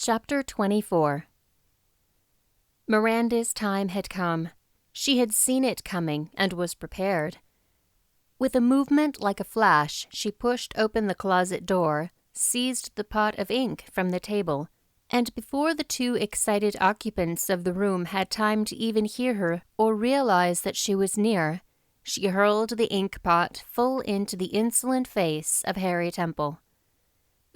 Chapter 24. Miranda's time had come. She had seen it coming and was prepared. With a movement like a flash, she pushed open the closet door, seized the pot of ink from the table, and before the two excited occupants of the room had time to even hear her or realize that she was near, she hurled the ink pot full into the insolent face of Harry Temple.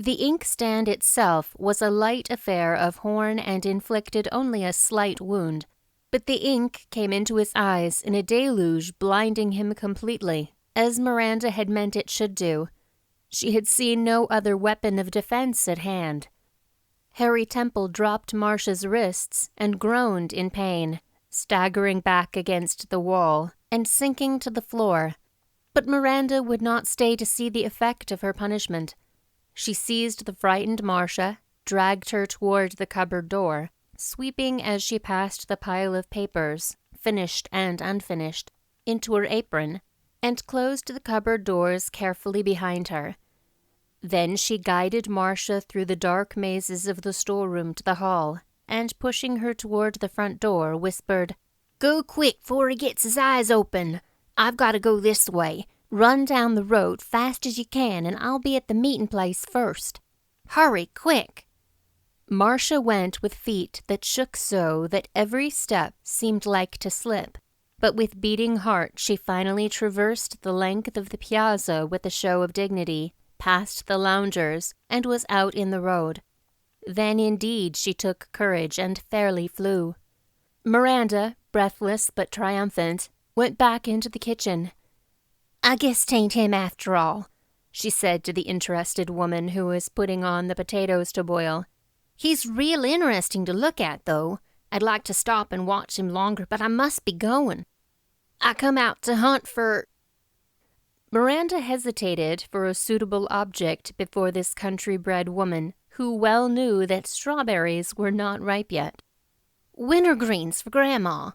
The inkstand itself was a light affair of horn and inflicted only a slight wound, but the ink came into his eyes in a deluge, blinding him completely, as Miranda had meant it should do. She had seen no other weapon of defense at hand. Harry Temple dropped Marcia's wrists and groaned in pain, staggering back against the wall and sinking to the floor. But Miranda would not stay to see the effect of her punishment. She seized the frightened Marcia, dragged her toward the cupboard door, sweeping as she passed the pile of papers, finished and unfinished, into her apron, and closed the cupboard doors carefully behind her. Then she guided Marcia through the dark mazes of the storeroom to the hall, and pushing her toward the front door, whispered, "Go quick 'fore he gets his eyes open. I've got to go this way. Run down the road fast as you can, and I'll be at the meeting place first. Hurry, quick!" Marcia went with feet that shook so that every step seemed like to slip, but with beating heart she finally traversed the length of the piazza with a show of dignity, past the loungers, and was out in the road. Then indeed she took courage and fairly flew. Miranda, breathless but triumphant, went back into the kitchen. "I guess 'tain't him after all," she said to the interested woman who was putting on the potatoes to boil. "He's real interesting to look at, though. I'd like to stop and watch him longer, but I must be going. I come out to hunt for—" Miranda hesitated for a suitable object before this country-bred woman, who well knew that strawberries were not ripe yet. "Wintergreens for Grandma,"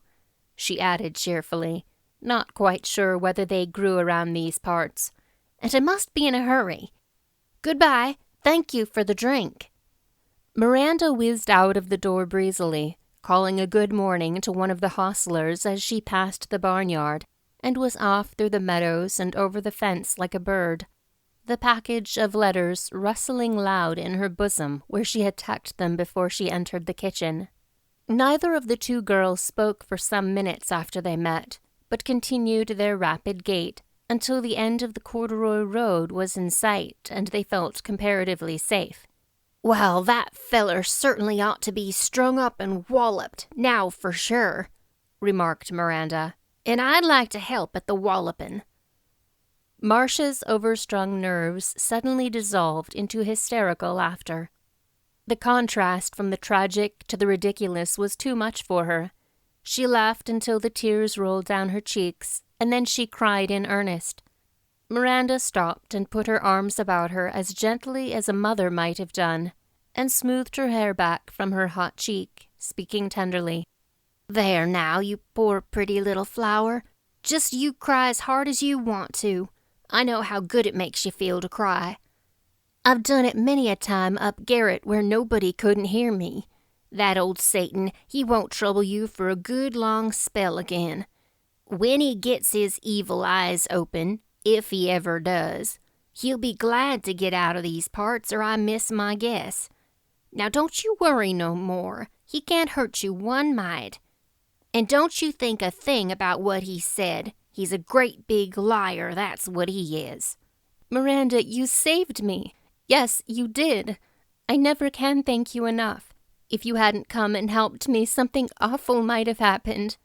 she added cheerfully, not quite sure whether they grew around these parts. "And I must be in a hurry. Goodbye. Thank you for the drink." Miranda whizzed out of the door breezily, calling a good morning to one of the hostlers as she passed the barnyard, and was off through the meadows and over the fence like a bird, the package of letters rustling loud in her bosom where she had tucked them before she entered the kitchen. Neither of the two girls spoke for some minutes after they met, but continued their rapid gait until the end of the corduroy road was in sight and they felt comparatively safe. "Well, that feller certainly ought to be strung up and walloped, now for sure," remarked Miranda, "and I'd like to help at the walloping." Marcia's overstrung nerves suddenly dissolved into hysterical laughter. The contrast from the tragic to the ridiculous was too much for her. She laughed until the tears rolled down her cheeks, and then she cried in earnest. Miranda stopped and put her arms about her as gently as a mother might have done, and smoothed her hair back from her hot cheek, speaking tenderly. "There now, you poor pretty little flower. Just you cry as hard as you want to. I know how good it makes you feel to cry. I've done it many a time up garret where nobody couldn't hear me. That old Satan, he won't trouble you for a good long spell again. When he gets his evil eyes open, if he ever does, he'll be glad to get out of these parts or I miss my guess. Now don't you worry no more. He can't hurt you one mite. And don't you think a thing about what he said. He's a great big liar, that's what he is." "Miranda, you saved me. Yes, you did. I never can thank you enough. If you hadn't come and helped me, something awful might have happened."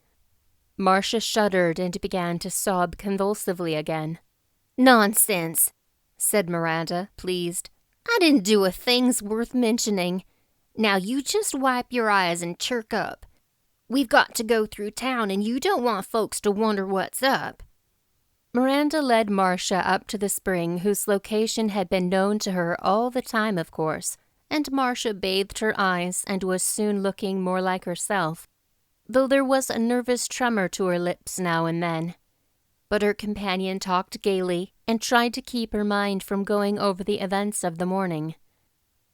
Marcia shuddered and began to sob convulsively again. "Nonsense," said Miranda, pleased. "I didn't do a thing's worth mentioning. Now you just wipe your eyes and chirk up. We've got to go through town, and you don't want folks to wonder what's up." Miranda led Marcia up to the spring whose location had been known to her all the time, of course, and Marcia bathed her eyes and was soon looking more like herself, though there was a nervous tremor to her lips now and then. But her companion talked gaily and tried to keep her mind from going over the events of the morning.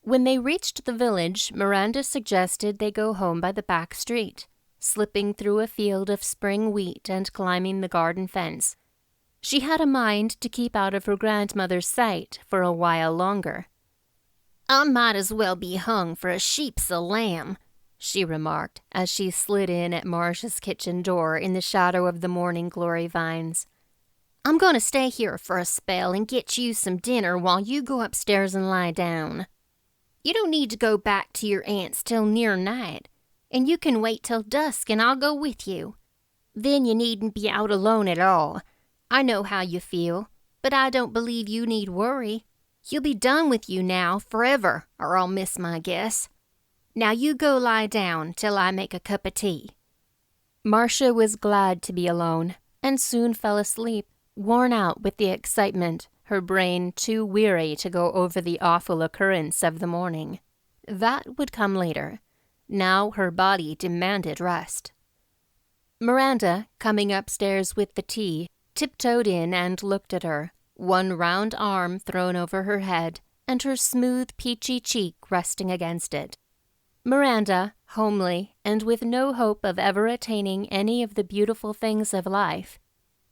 When they reached the village, Miranda suggested they go home by the back street, slipping through a field of spring wheat and climbing the garden fence. She had a mind to keep out of her grandmother's sight for a while longer. "I might as well be hung for a sheep's a lamb," she remarked as she slid in at Marcia's kitchen door in the shadow of the morning glory vines. "I'm going to stay here for a spell and get you some dinner while you go upstairs and lie down. You don't need to go back to your aunt's till near night, and you can wait till dusk and I'll go with you. Then you needn't be out alone at all. I know how you feel, but I don't believe you need worry. You'll be done with you now forever, or I'll miss my guess. Now you go lie down till I make a cup of tea." Marcia was glad to be alone, and soon fell asleep, worn out with the excitement, her brain too weary to go over the awful occurrence of the morning. That would come later. Now her body demanded rest. Miranda, coming upstairs with the tea, tiptoed in and looked at her, one round arm thrown over her head, and her smooth, peachy cheek resting against it. Miranda, homely, and with no hope of ever attaining any of the beautiful things of life,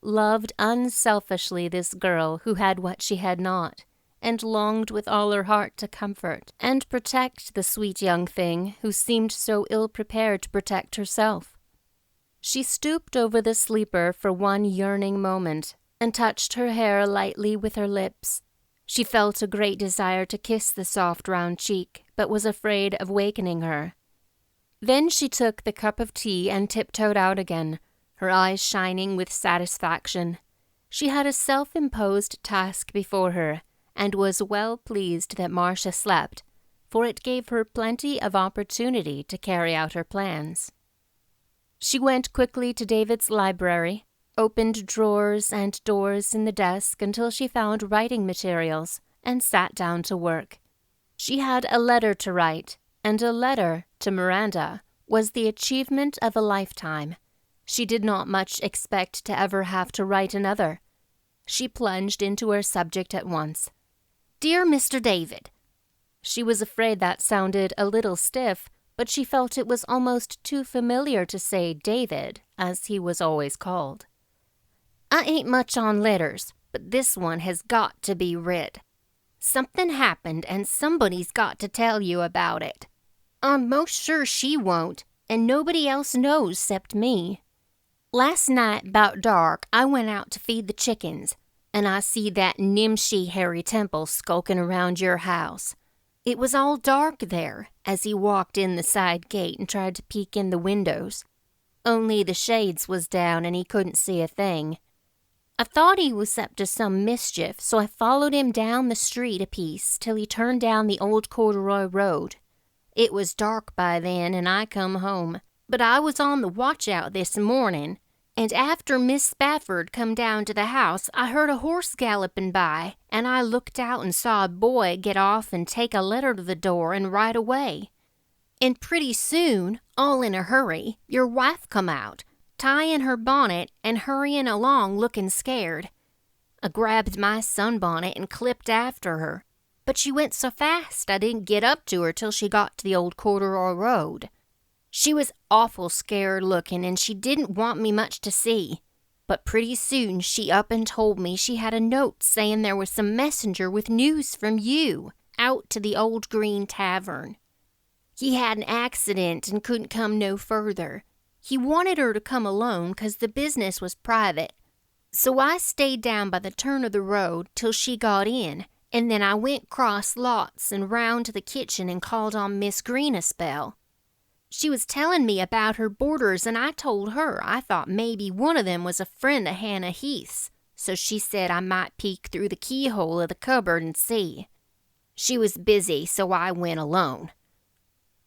loved unselfishly this girl who had what she had not, and longed with all her heart to comfort and protect the sweet young thing who seemed so ill-prepared to protect herself. She stooped over the sleeper for one yearning moment and touched her hair lightly with her lips. She felt a great desire to kiss the soft round cheek, but was afraid of wakening her. Then she took the cup of tea and tiptoed out again, her eyes shining with satisfaction. She had a self-imposed task before her, and was well pleased that Marcia slept, for it gave her plenty of opportunity to carry out her plans. She went quickly to David's library, opened drawers and doors in the desk until she found writing materials, and sat down to work. She had a letter to write, and a letter to Miranda was the achievement of a lifetime. She did not much expect to ever have to write another. She plunged into her subject at once. "Dear Mr. David." She was afraid that sounded a little stiff, but she felt it was almost too familiar to say David, as he was always called. "I ain't much on letters, but this one has got to be read. Something happened and somebody's got to tell you about it. I'm most sure she won't, and nobody else knows 'cept me. Last night, 'bout dark, I went out to feed the chickens, and I see that nimshi Harry Temple skulking around your house. It was all dark there, as he walked in the side gate and tried to peek in the windows. Only the shades was down and he couldn't see a thing. I thought he was up to some mischief, so I followed him down the street a piece till he turned down the old corduroy road. It was dark by then, and I come home. But I was on the watch out this morning, and after Miss Spafford come down to the house, I heard a horse galloping by, and I looked out and saw a boy get off and take a letter to the door and ride away. And pretty soon, all in a hurry, your wife come out, tying her bonnet and hurrying along looking scared. I grabbed my sunbonnet and clipped after her, but she went so fast I didn't get up to her till she got to the old corduroy road. She was awful scared looking, and she didn't want me much to see. But pretty soon she up and told me she had a note saying there was some messenger with news from you out to the old green tavern. He had an accident and couldn't come no further. He wanted her to come alone 'cause the business was private. So I stayed down by the turn of the road till she got in, and then I went 'cross lots and round to the kitchen and called on Miss Green a spell. She was telling me about her boarders, and I told her I thought maybe one of them was a friend of Hannah Heath's, so she said I might peek through the keyhole of the cupboard and see. She was busy, so I went alone.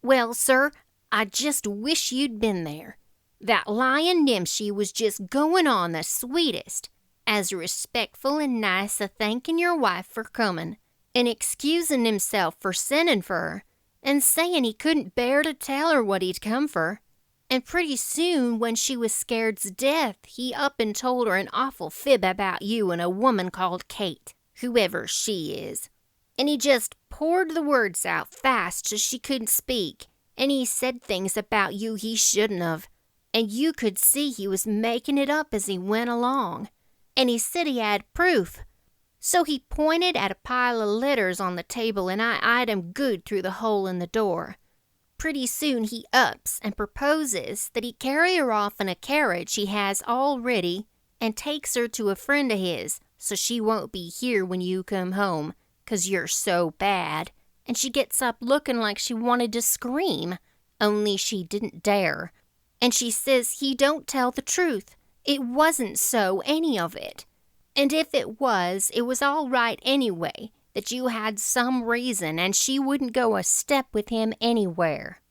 Well, sir, I just wish you'd been there. That lying Nimshi was just going on the sweetest, as respectful and nice a thanking your wife for coming, and excusing himself for sending for her, and saying he couldn't bear to tell her what he'd come for. And pretty soon, when she was scared's death, he up and told her an awful fib about you and a woman called Kate, whoever she is. and he just poured the words out fast so she couldn't speak, and he said things about you he shouldn't have, and you could see he was making it up as he went along, and he said he had proof. So he pointed at a pile of letters on the table, and I eyed him good through the hole in the door. Pretty soon he ups and proposes that he carry her off in a carriage he has all ready and takes her to a friend of his so she won't be here when you come home, 'cause you're so bad. And she gets up looking like she wanted to scream, only she didn't dare. And she says he don't tell the truth. It wasn't so, any of it. And if it was all right anyway, that you had some reason and she wouldn't go a step with him anywhere.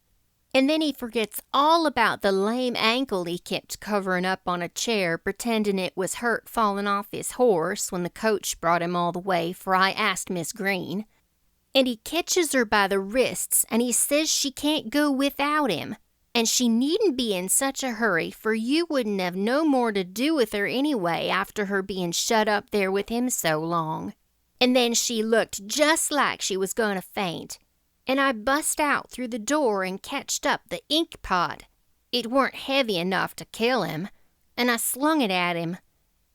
And then he forgets all about the lame ankle he kept covering up on a chair, pretending it was hurt falling off his horse when the coach brought him all the way, for I asked Miss Green. And he catches her by the wrists, and he says she can't go without him, and she needn't be in such a hurry, for you wouldn't have no more to do with her anyway after her being shut up there with him so long. And then she looked just like she was going to faint, and I bust out through the door and catched up the ink pot. It weren't heavy enough to kill him, and I slung it at him,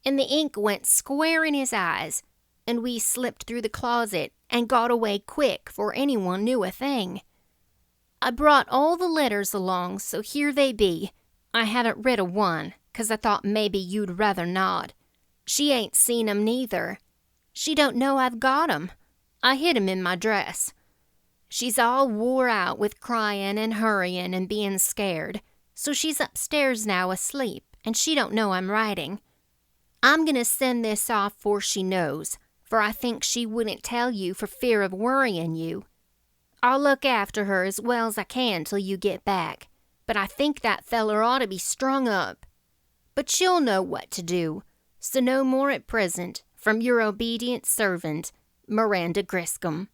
and the ink went square in his eyes, and we slipped through the closet and got away quick 'fore anyone knew a thing. I brought all the letters along, so here they be. I haven't read a one, 'cause I thought maybe you'd rather not. She ain't seen 'em neither. She don't know I've got 'em. I hid 'em in my dress. She's all wore out with crying and hurrying and being scared, so she's upstairs now asleep, and she don't know I'm writing. I'm gonna send this off 'fore she knows, for I think she wouldn't tell you for fear of worrying you. I'll look after her as well as I can till you get back, but I think that feller ought to be strung up. But she'll know what to do, so no more at present. From your obedient servant, Miranda Griscom.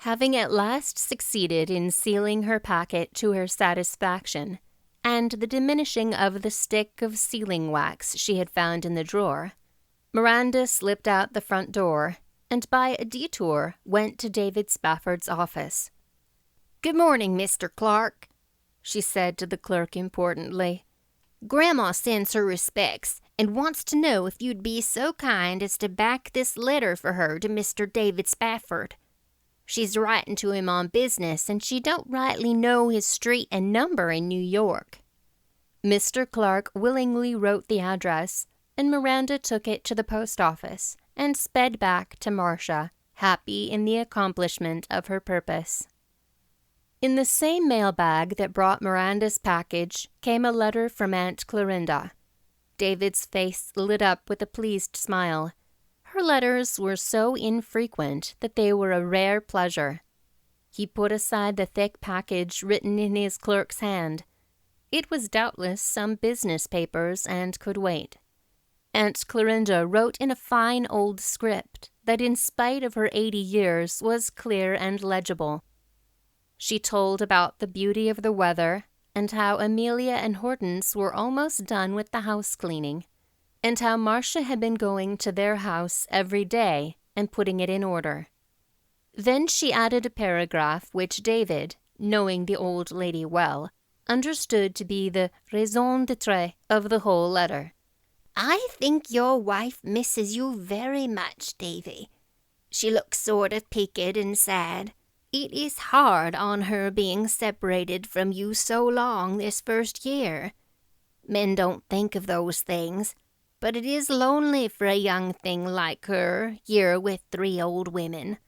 Having at last succeeded in sealing her packet to her satisfaction, and the diminishing of the stick of sealing wax she had found in the drawer, Miranda slipped out the front door, and by a detour went to David Spafford's office. "Good morning, Mr. Clark," she said to the clerk importantly. "Grandma sends her respects and wants to know if you'd be so kind as to back this letter for her to Mr. David Spafford. She's writing to him on business, and she don't rightly know his street and number in New York." Mr. Clark willingly wrote the address, and Miranda took it to the post office and sped back to Marcia, happy in the accomplishment of her purpose. In the same mailbag that brought Miranda's package came a letter from Aunt Clorinda. David's face lit up with a pleased smile. Her letters were so infrequent that they were a rare pleasure. He put aside the thick package written in his clerk's hand. It was doubtless some business papers and could wait. Aunt Clorinda wrote in a fine old script that, in spite of her 80 years, was clear and legible. She told about the beauty of the weather, and how Amelia and Hortense were almost done with the house cleaning, and how Marcia had been going to their house every day and putting it in order. Then she added a paragraph which David, knowing the old lady well, understood to be the raison d'être of the whole letter. "I think your wife misses you very much, Davy. She looks sort of peaked and sad. It is hard on her being separated from you so long this first year. Men don't think of those things, but it is lonely for a young thing like her here with 3 old women.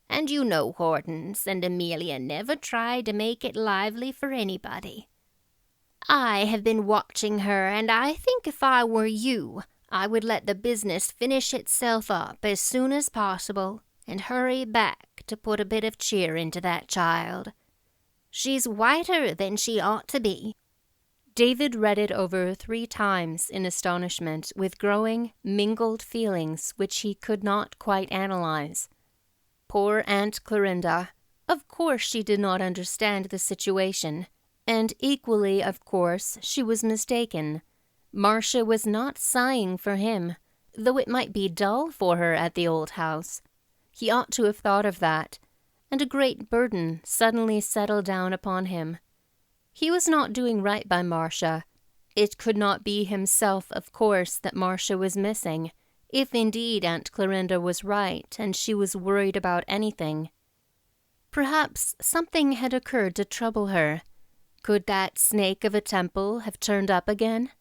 And you know Hortense and Amelia never tried to make it lively for anybody. I have been watching her, and I think if I were you, I would let the business finish itself up as soon as possible and hurry back to put a bit of cheer into that child. She's whiter than she ought to be." David read it over 3 times in astonishment, with growing, mingled feelings which he could not quite analyze. Poor Aunt Clorinda! Of course she did not understand the situation, and equally, of course, she was mistaken. Marcia was not sighing for him, though it might be dull for her at the old house. He ought to have thought of that, and a great burden suddenly settled down upon him. He was not doing right by Marcia. It could not be himself, of course, that Marcia was missing, if indeed Aunt Clorinda was right and she was worried about anything. Perhaps something had occurred to trouble her. Could that snake of a temple have turned up again?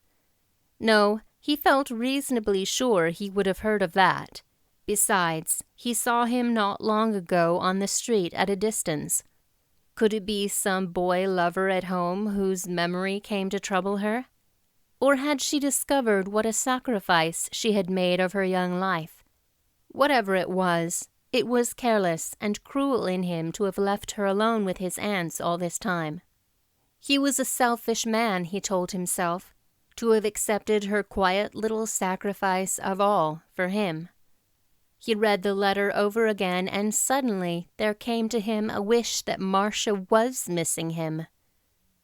No, he felt reasonably sure he would have heard of that. Besides, he saw him not long ago on the street at a distance. Could it be some boy lover at home whose memory came to trouble her? Or had she discovered what a sacrifice she had made of her young life? Whatever it was careless and cruel in him to have left her alone with his aunts all this time. He was a selfish man, he told himself, to have accepted her quiet little sacrifice of all for him. He read the letter over again, and suddenly there came to him a wish that Marcia was missing him.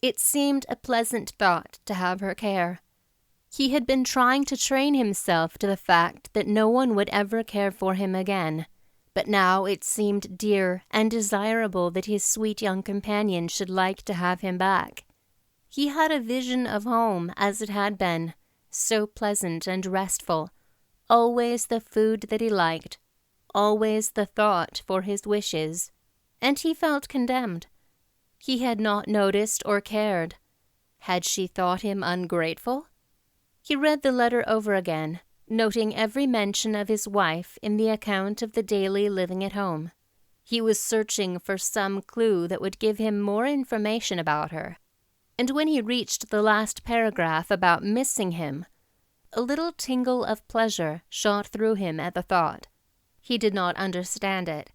It seemed a pleasant thought to have her care. He had been trying to train himself to the fact that no one would ever care for him again, but now it seemed dear and desirable that his sweet young companion should like to have him back. He had a vision of home as it had been, so pleasant and restful, always the food that he liked, always the thought for his wishes, and he felt condemned. He had not noticed or cared. Had she thought him ungrateful? He read the letter over again, noting every mention of his wife in the account of the daily living at home. He was searching for some clue that would give him more information about her. And when he reached the last paragraph about missing him, a little tingle of pleasure shot through him at the thought. He did not understand it.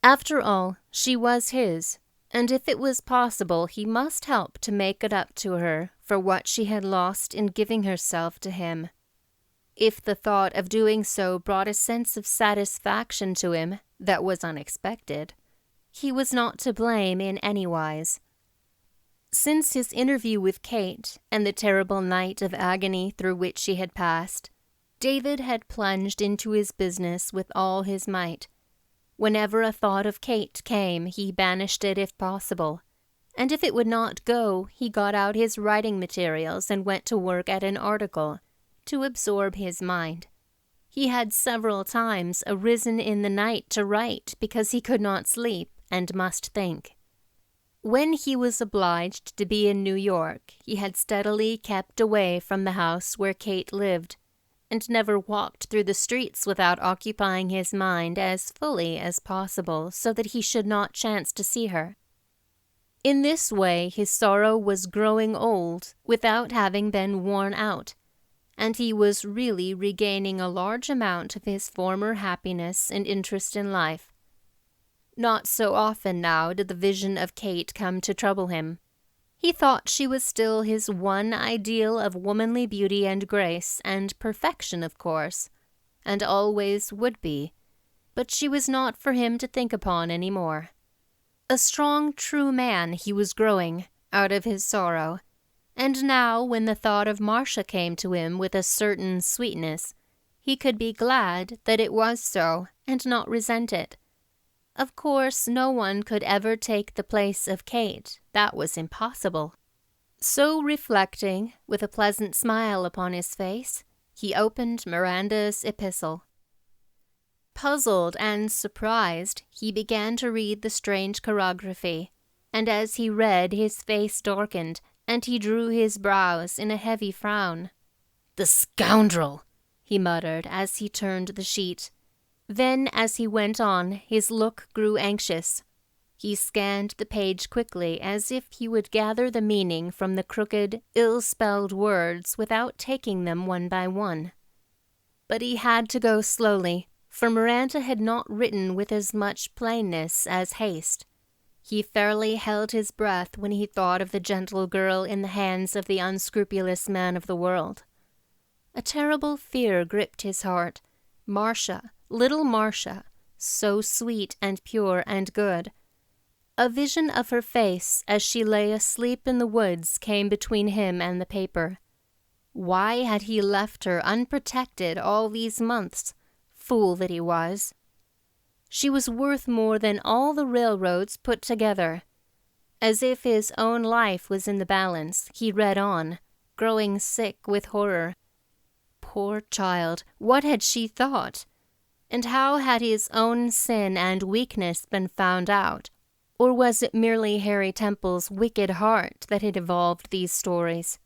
After all, she was his, and if it was possible, he must help to make it up to her for what she had lost in giving herself to him. If the thought of doing so brought a sense of satisfaction to him that was unexpected, he was not to blame in any wise. Since his interview with Kate and the terrible night of agony through which she had passed, David had plunged into his business with all his might. Whenever a thought of Kate came, he banished it if possible, and if it would not go, he got out his writing materials and went to work at an article to absorb his mind. He had several times arisen in the night to write because he could not sleep and must think. When he was obliged to be in New York, he had steadily kept away from the house where Kate lived, and never walked through the streets without occupying his mind as fully as possible so that he should not chance to see her. In this way his sorrow was growing old without having been worn out, and he was really regaining a large amount of his former happiness and interest in life. Not so often now did the vision of Kate come to trouble him. He thought she was still his one ideal of womanly beauty and grace and perfection, of course, and always would be, but she was not for him to think upon any more. A strong, true man he was growing out of his sorrow, and now when the thought of Marcia came to him with a certain sweetness, he could be glad that it was so and not resent it. Of course, no one could ever take the place of Kate. That was impossible. So reflecting, with a pleasant smile upon his face, he opened Miranda's epistle. Puzzled and surprised, he began to read the strange chirography, and as he read his face darkened, and he drew his brows in a heavy frown. "The scoundrel!" he muttered as he turned the sheet. Then, as he went on, his look grew anxious. He scanned the page quickly, as if he would gather the meaning from the crooked, ill-spelled words without taking them one by one. But he had to go slowly, for Miranda had not written with as much plainness as haste. He fairly held his breath when he thought of the gentle girl in the hands of the unscrupulous man of the world. A terrible fear gripped his heart. Marcia, little Marcia, so sweet and pure and good. A vision of her face as she lay asleep in the woods came between him and the paper. Why had he left her unprotected all these months? Fool that he was. She was worth more than all the railroads put together. As if his own life was in the balance, he read on, growing sick with horror. Poor child, what had she thought? And how had his own sin and weakness been found out? Or was it merely Harry Temple's wicked heart that had evolved these stories?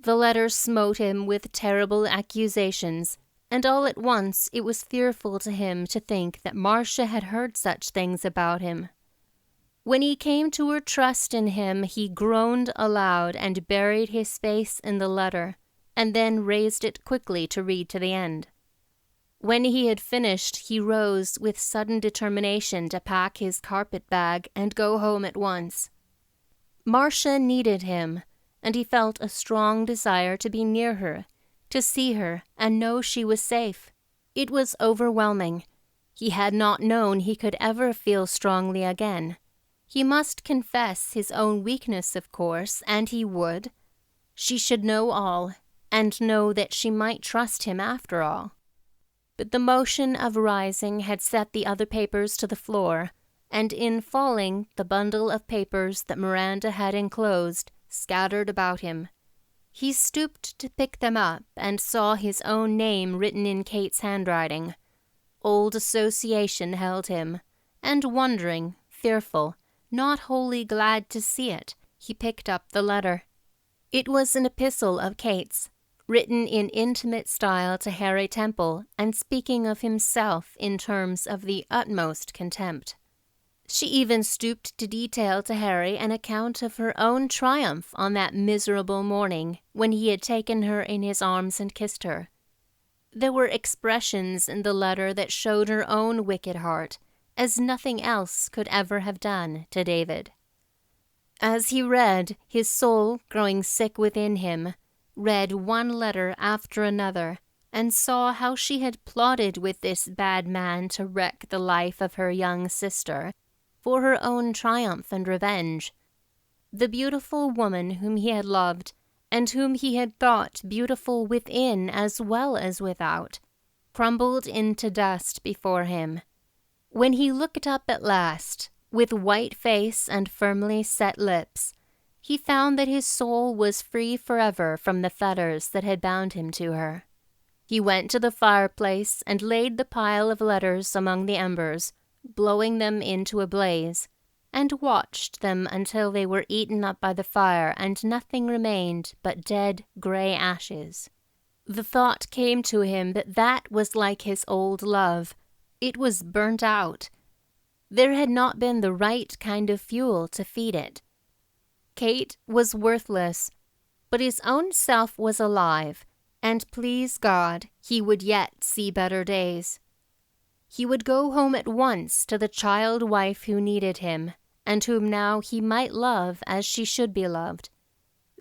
The letter smote him with terrible accusations, and all at once it was fearful to him to think that Marcia had heard such things about him. When he came to her trust in him, he groaned aloud and buried his face in the letter, and then raised it quickly to read to the end. When he had finished, he rose with sudden determination to pack his carpet bag and go home at once. Marcia needed him, and he felt a strong desire to be near her, to see her and know she was safe. It was overwhelming. He had not known he could ever feel strongly again. He must confess his own weakness, of course, and he would. She should know all, and know that she might trust him after all. But the motion of rising had set the other papers to the floor, and in falling, the bundle of papers that Miranda had enclosed scattered about him. He stooped to pick them up and saw his own name written in Kate's handwriting. Old association held him, and wondering, fearful, not wholly glad to see it, he picked up the letter. It was an epistle of Kate's, written in intimate style to Harry Temple and speaking of himself in terms of the utmost contempt. She even stooped to detail to Harry an account of her own triumph on that miserable morning when he had taken her in his arms and kissed her. There were expressions in the letter that showed her own wicked heart, as nothing else could ever have done to David. As he read, his soul, growing sick within him, read one letter after another, and saw how she had plotted with this bad man to wreck the life of her young sister, for her own triumph and revenge. The beautiful woman whom he had loved, and whom he had thought beautiful within as well as without, crumbled into dust before him. When he looked up at last, with white face and firmly set lips, he found that his soul was free forever from the fetters that had bound him to her. He went to the fireplace and laid the pile of letters among the embers, blowing them into a blaze, and watched them until they were eaten up by the fire and nothing remained but dead gray ashes. The thought came to him that that was like his old love. It was burnt out. There had not been the right kind of fuel to feed it. Kate was worthless, but his own self was alive, and please God, he would yet see better days. He would go home at once to the child wife who needed him, and whom now he might love as she should be loved.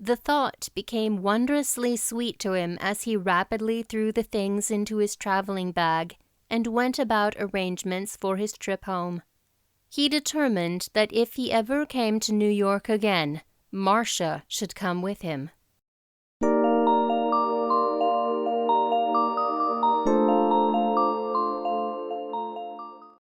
The thought became wondrously sweet to him as he rapidly threw the things into his traveling bag and went about arrangements for his trip home. He determined that if he ever came to New York again, Marcia should come with him.